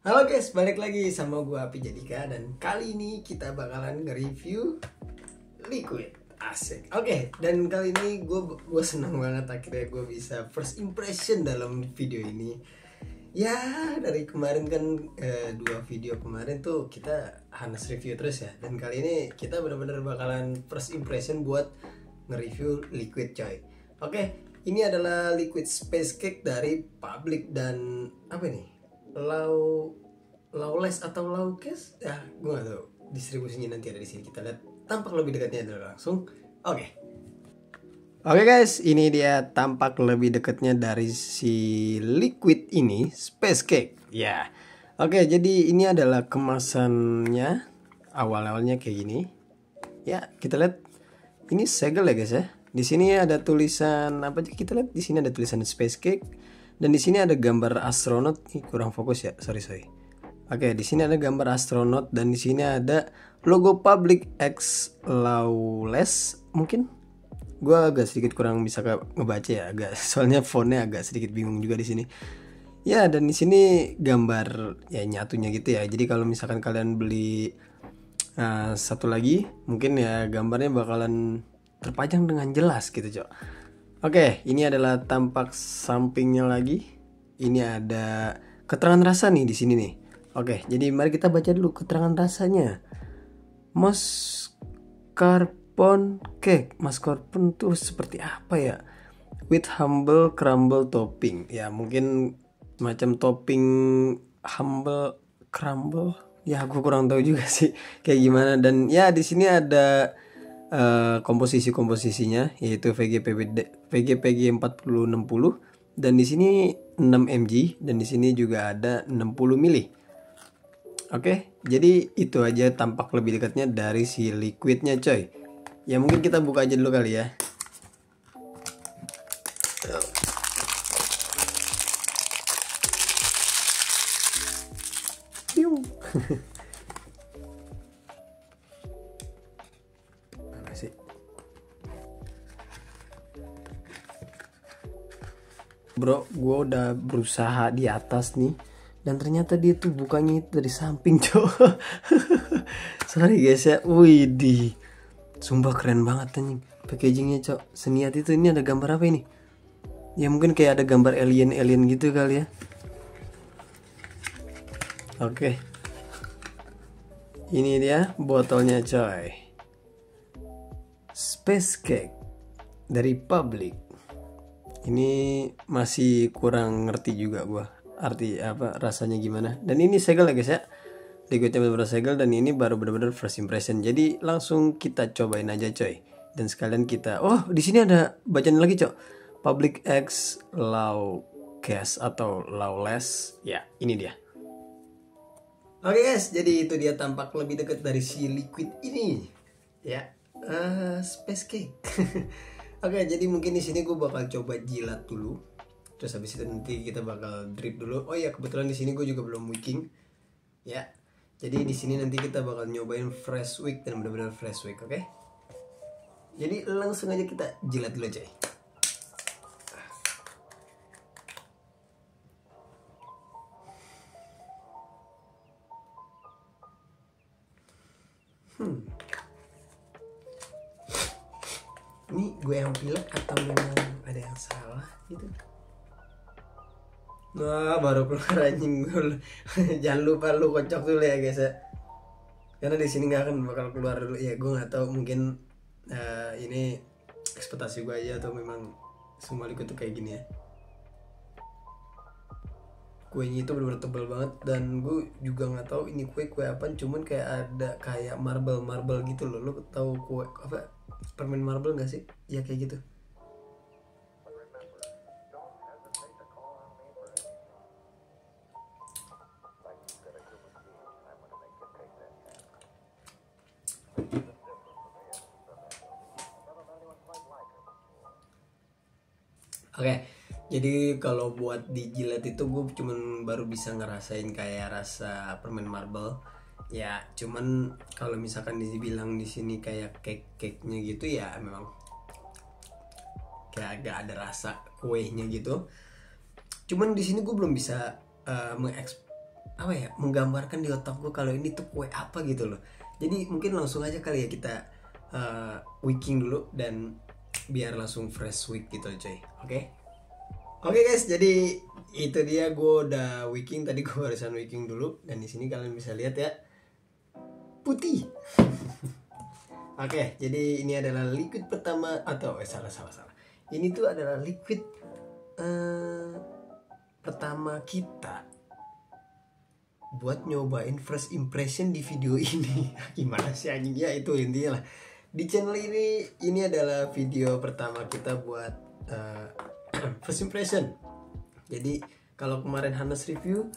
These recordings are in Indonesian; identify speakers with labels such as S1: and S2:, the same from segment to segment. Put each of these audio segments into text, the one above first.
S1: Halo guys, balik lagi sama gua Api Jadika dan kali ini kita bakalan nge-review liquid. Asik. Oke, dan kali ini gue senang banget akhirnya gue bisa first impression dalam video ini. Ya, dari kemarin kan dua video kemarin tuh kita harus review terus ya. Dan kali ini kita benar-benar bakalan first impression buat nge-review liquid coy. Oke, ini adalah liquid space cake dari Public dan apa nih? Lawless atau Lawcase ya, gue gak tahu distribusinya, nanti ada di sini, kita lihat tampak lebih dekatnya adalah langsung. Oke guys, ini dia tampak lebih dekatnya dari si liquid ini, space cake ya. Oke, jadi ini adalah kemasannya, awal-awalnya kayak gini ya. Kita lihat ini segel ya guys ya. Di sini ada tulisan apa aja, kita lihat di sini ada tulisan space cake. Dan di sini ada gambar astronot. Ini kurang fokus ya, sorry. Oke, di sini ada gambar astronot dan di sini ada logo Public X Lawless. Mungkin gue agak sedikit kurang bisa ngebaca ya, agak soalnya fontnya agak sedikit bingung juga di sini. Ya, dan di sini gambar ya nyatunya gitu ya. Jadi kalau misalkan kalian beli satu lagi, mungkin ya gambarnya bakalan terpajang dengan jelas gitu, Cok. Oke, ini adalah tampak sampingnya lagi. Ini ada keterangan rasa nih di sini nih. Oke, jadi mari kita baca dulu keterangan rasanya. Mascarpone cake. Mascarpone tuh seperti apa ya? With humble crumble topping. Ya, mungkin macam topping humble crumble. Ya, aku kurang tahu juga sih kayak gimana. Dan ya di sini ada komposisinya, yaitu VGPG 4060 dan di sini 6 mg dan di sini juga ada 60 mili. Oke, jadi itu aja tampak lebih dekatnya dari si liquidnya coy. Ya mungkin kita buka aja dulu kali ya. Bro, gue udah berusaha di atas nih dan ternyata dia tuh bukanya itu dari samping, cowok. Sorry guys ya. Widih, sumpah keren banget anjing packagingnya, cok. Seniat itu. Ini ada gambar apa ini? Ya mungkin kayak ada gambar alien gitu kali ya. Oke, ini dia botolnya coy. Space cake dari Public. Ini masih kurang ngerti juga gua arti apa rasanya gimana. Dan ini segel ya guys ya. Liquidnya benar-benar segel dan ini baru benar-benar first impression. Jadi langsung kita cobain aja coy. Dan sekalian kita, oh di sini ada bacaan lagi cok. Public X Lawcase atau Lawless. Ya, ini dia. Oke guys, jadi itu dia tampak lebih dekat dari si liquid ini. Ya, space cake. Oke, jadi mungkin di sini gue bakal coba jilat dulu. Terus habis itu nanti kita bakal drip dulu. Oh ya, kebetulan di sini gue juga belum wicking. Ya. Jadi di sini nanti kita bakal nyobain fresh wick dan benar-benar fresh wick, oke? Jadi langsung aja kita jilat dulu, coy. Ini gue yang pilek atau memang ada yang salah gitu? Nah, baru keluar anjing gue. Jangan lupa lu kocok dulu ya guys ya. Karena di sini nggak akan bakal keluar dulu ya. Gue nggak tahu, mungkin ini ekspektasi gue aja atau memang semua liquid tuh kayak gini ya. Kuenya itu benar-benar tebal banget dan gue juga nggak tahu ini kue apa, cuman kayak ada kayak marble gitu loh. Lu tahu kue apa, permen marble nggak sih? Ya kayak gitu. Oke, jadi kalau buat dijilat itu gue cuman baru bisa ngerasain kayak rasa permen marble. Ya, cuman kalau misalkan dibilang di sini kayak cake-nya gitu ya memang kayak agak ada rasa kuenya gitu. Cuman di sini gue belum bisa apa ya, menggambarkan di otak gue kalau ini tuh kue apa gitu loh. Jadi mungkin langsung aja kali ya kita wicking dulu, dan biar langsung fresh week gitu coy. Oke guys, jadi itu dia, gue udah wicking tadi, gue barusan wicking dulu, dan di sini kalian bisa lihat ya, putih. Oke, jadi ini adalah liquid pertama, atau salah. Ini tuh adalah liquid pertama kita buat nyobain first impression di video ini. Gimana sih anjing, ya itu intinya lah. Di channel ini adalah video pertama kita buat first impression. Jadi kalau kemarin Hanes review,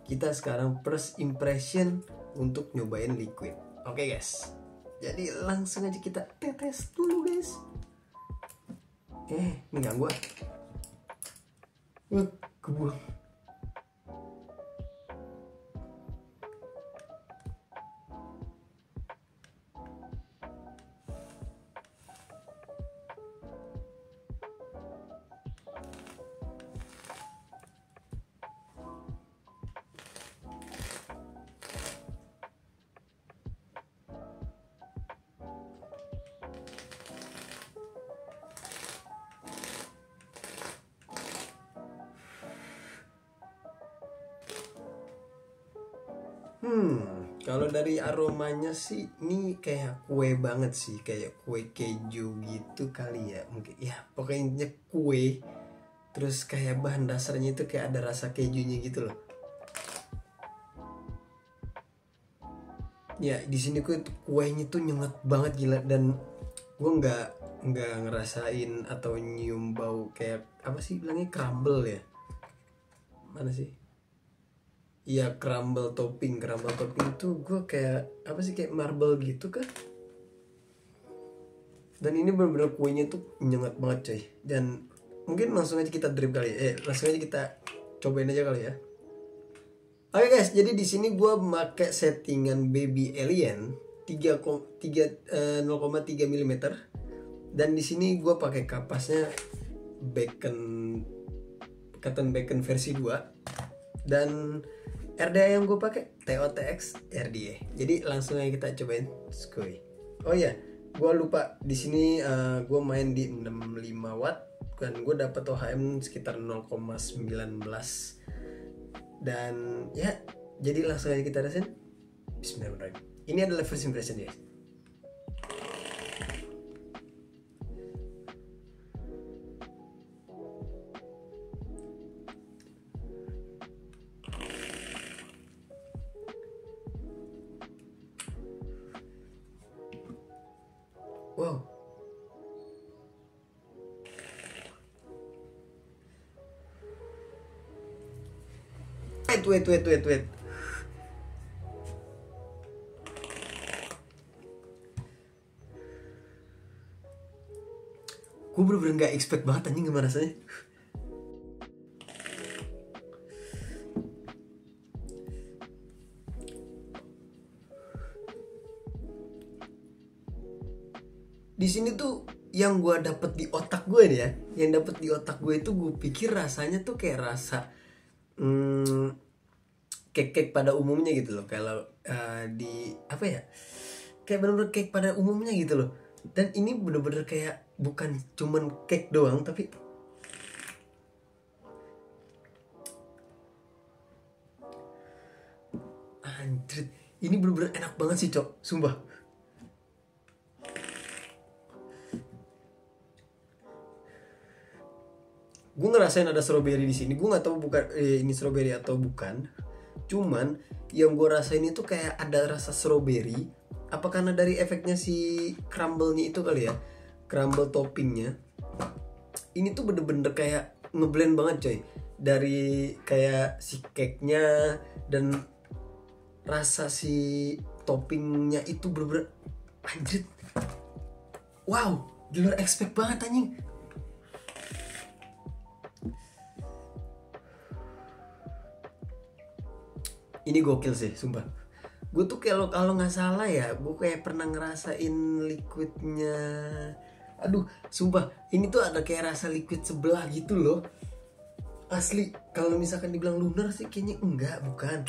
S1: kita sekarang first impression untuk nyobain liquid. Oke guys, jadi langsung aja kita tetes dulu guys. Ini ganggu. Kebuang. Kalau dari aromanya sih ini kayak kue banget sih, kayak kue keju gitu kali ya, mungkin ya, pokoknya kue. Terus kayak bahan dasarnya itu kayak ada rasa kejunya gitu loh. Ya di sini kuenya tuh nyengat banget gila, dan gue nggak ngerasain atau nyium bau kayak apa sih bilangnya, crumble ya, mana sih? Iya, crumble topping tuh gue kayak apa sih, kayak marble gitu kan. Dan ini bener-bener kuenya tuh nyengat banget coy. Dan mungkin langsung aja kita drip kali ya. Langsung aja kita cobain aja kali ya. Oke guys, jadi di sini gue pakai settingan Baby Alien 0,3 mm, dan di sini gue pakai kapasnya cotton bacon versi 2, dan RDA yang gue pakai TOTX RDA. Jadi langsung aja kita cobain skuy. Oh iya, gue lupa di sini gue main di 65 watt, dan gue dapet OHM sekitar 0,19. Dan ya, jadi langsung aja kita rasain. Bismillahirrahmanirrahim. Ini adalah first impression guys. Wow. Wait. Gue bener-bener gak expect banget anjing gimana rasanya. Di sini tuh yang gue dapet di otak gue nih ya, yang dapet di otak gue itu gue pikir rasanya tuh kayak rasa cake pada umumnya gitu loh. Kalau di apa ya, kayak bener-bener cake pada umumnya gitu loh. Dan ini bener-bener kayak bukan cuman cake doang, tapi anjir, ini bener-bener enak banget sih cok, sumpah. Gue ngerasain ada strawberry di sini. Gue nggak tahu bukan ini strawberry atau bukan. Cuman yang gue rasain itu kayak ada rasa strawberry. Apa karena dari efeknya si crumble-nya itu kali ya, crumble toppingnya. Ini tuh bener-bener kayak ngeblend banget coy. Dari kayak si cake-nya dan rasa si toppingnya itu bener-bener anjir. Wow, di luar expect banget anjing. Ini gokil sih, sumpah. Gue tuh kalau nggak salah ya, gue kayak pernah ngerasain liquidnya. Aduh, sumpah, ini tuh ada kayak rasa liquid sebelah gitu loh. Asli, kalau misalkan dibilang lunar sih kayaknya enggak, bukan.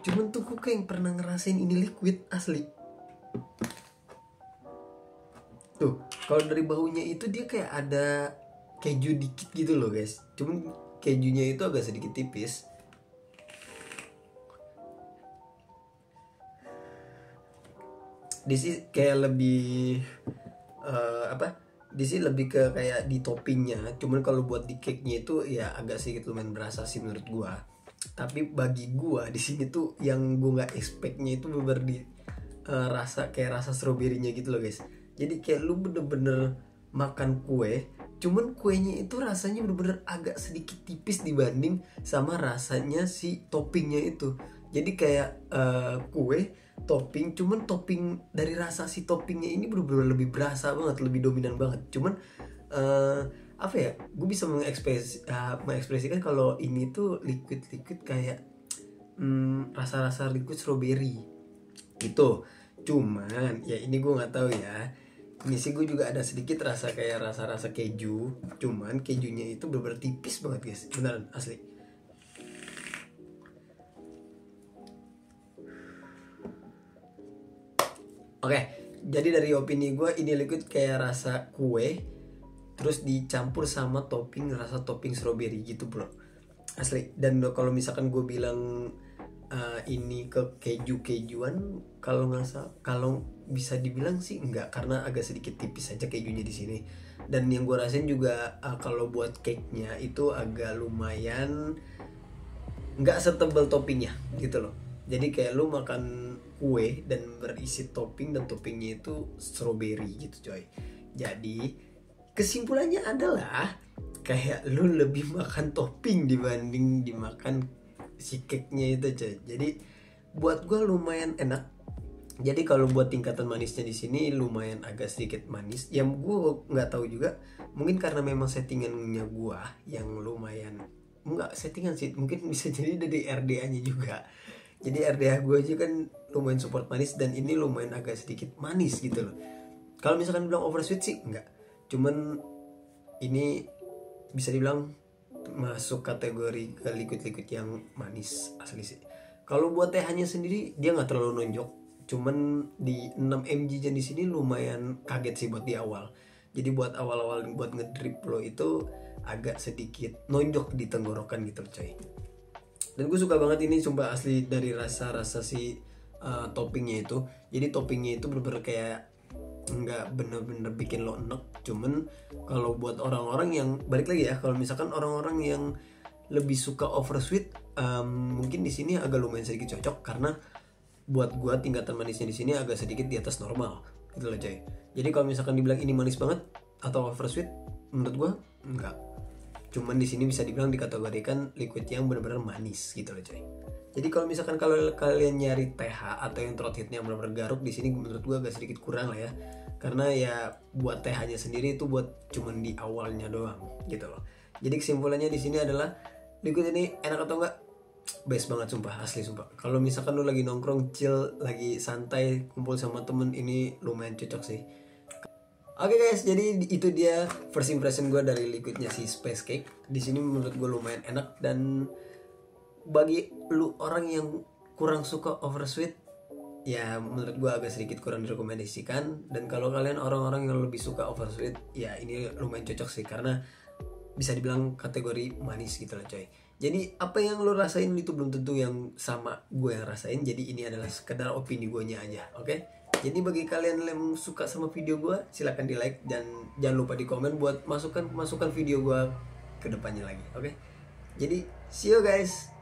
S1: Cuman tuh gue kayak pernah ngerasain ini liquid asli. Tuh, kalau dari baunya itu dia kayak ada keju dikit gitu loh guys. Cuman kejunya itu agak sedikit tipis. Di sini kayak lebih di sini lebih ke kayak di toppingnya. Cuman kalau buat di cake-nya itu ya agak sedikit lumayan berasa sih menurut gua. Tapi bagi gua di sini tuh yang gua nggak expect-nya itu bener di rasa kayak rasa stroberinya gitu loh guys. Jadi kayak lu bener-bener makan kue, cuman kuenya itu rasanya bener-bener agak sedikit tipis dibanding sama rasanya si toppingnya itu. Jadi kayak kue topping, cuman topping dari rasa si toppingnya ini bener-bener lebih berasa banget, lebih dominan banget. Cuman apa ya, gue bisa mengekspresikan kalau ini tuh liquid kayak rasa-rasa liquid strawberry gitu. Cuman ya ini gue nggak tahu ya, ini sih gue juga ada sedikit rasa kayak rasa-rasa keju, cuman kejunya itu bener-bener tipis banget guys, beneran asli. Oke, jadi dari opini gue ini liquid kayak rasa kue terus dicampur sama rasa topping strawberry gitu bro, asli. Dan kalau misalkan gue bilang ini ke kejuan, kalau bisa dibilang sih enggak, karena agak sedikit tipis aja kejunya di sini. Dan yang gue rasain juga kalau buat cake-nya itu agak lumayan nggak setebal toppingnya gitu loh. Jadi kayak lu makan kue dan berisi topping, dan toppingnya itu strawberry gitu coy. Jadi kesimpulannya adalah kayak lu lebih makan topping dibanding dimakan si cake-nya itu coy. Jadi buat gue lumayan enak. Jadi kalau buat tingkatan manisnya di sini lumayan agak sedikit manis. Yang gue nggak tahu juga, mungkin karena memang settingannya gue yang lumayan, nggak settingan sih, mungkin bisa jadi dari RDA-nya juga. Jadi RDA gue aja kan lumayan support manis, dan ini lumayan agak sedikit manis gitu loh. Kalau misalkan bilang oversweet sih enggak. Cuman ini bisa dibilang masuk kategori ke liquid yang manis asli sih. Kalau buat TH-nya sendiri dia nggak terlalu nonjok, cuman di 6 mg nya di sini lumayan kaget sih buat di awal. Jadi buat awal-awal buat ngedrip lo itu agak sedikit nonjok di tenggorokan gitu coy. Dan gue suka banget ini sumpah asli, dari rasa-rasa si toppingnya itu. Jadi toppingnya itu bener-bener kayak nggak bener-bener bikin lo enek. Cuman kalau buat orang-orang yang, balik lagi ya, kalau misalkan orang-orang yang lebih suka oversweet, mungkin di sini agak lumayan sedikit cocok, karena buat gua tingkatan manisnya di sini agak sedikit di atas normal gitu loh coy. Jadi kalau misalkan dibilang ini manis banget atau oversweet, menurut gua enggak. Cuman di sini bisa dibilang dikategorikan liquid yang benar-benar manis gitu loh coy. Jadi kalau misalkan kalau kalian nyari TH atau yang throat hit-nya benar-benar garuk, di sini menurut gua agak sedikit kurang lah ya. Karena ya buat TH-nya sendiri itu buat cuman di awalnya doang gitu loh. Jadi kesimpulannya di sini adalah liquid ini enak atau enggak? Best banget sumpah, asli sumpah. Kalau misalkan lu lagi nongkrong chill, lagi santai kumpul sama temen, ini lumayan cocok sih. Oke guys, jadi itu dia first impression gue dari liquidnya si Space Cake. Di sini menurut gue lumayan enak, dan bagi lu orang yang kurang suka oversweet, ya menurut gue agak sedikit kurang direkomendasikan. Dan kalau kalian orang-orang yang lebih suka oversweet, ya ini lumayan cocok sih, karena bisa dibilang kategori manis gitu loh coy. Jadi apa yang lo rasain itu belum tentu yang sama gue yang rasain. Jadi ini adalah sekedar opini gue nya aja, oke? Jadi bagi kalian yang suka sama video gue, silahkan di like, dan jangan lupa di komen buat masukkan video gue ke depannya lagi, oke? Jadi see you guys.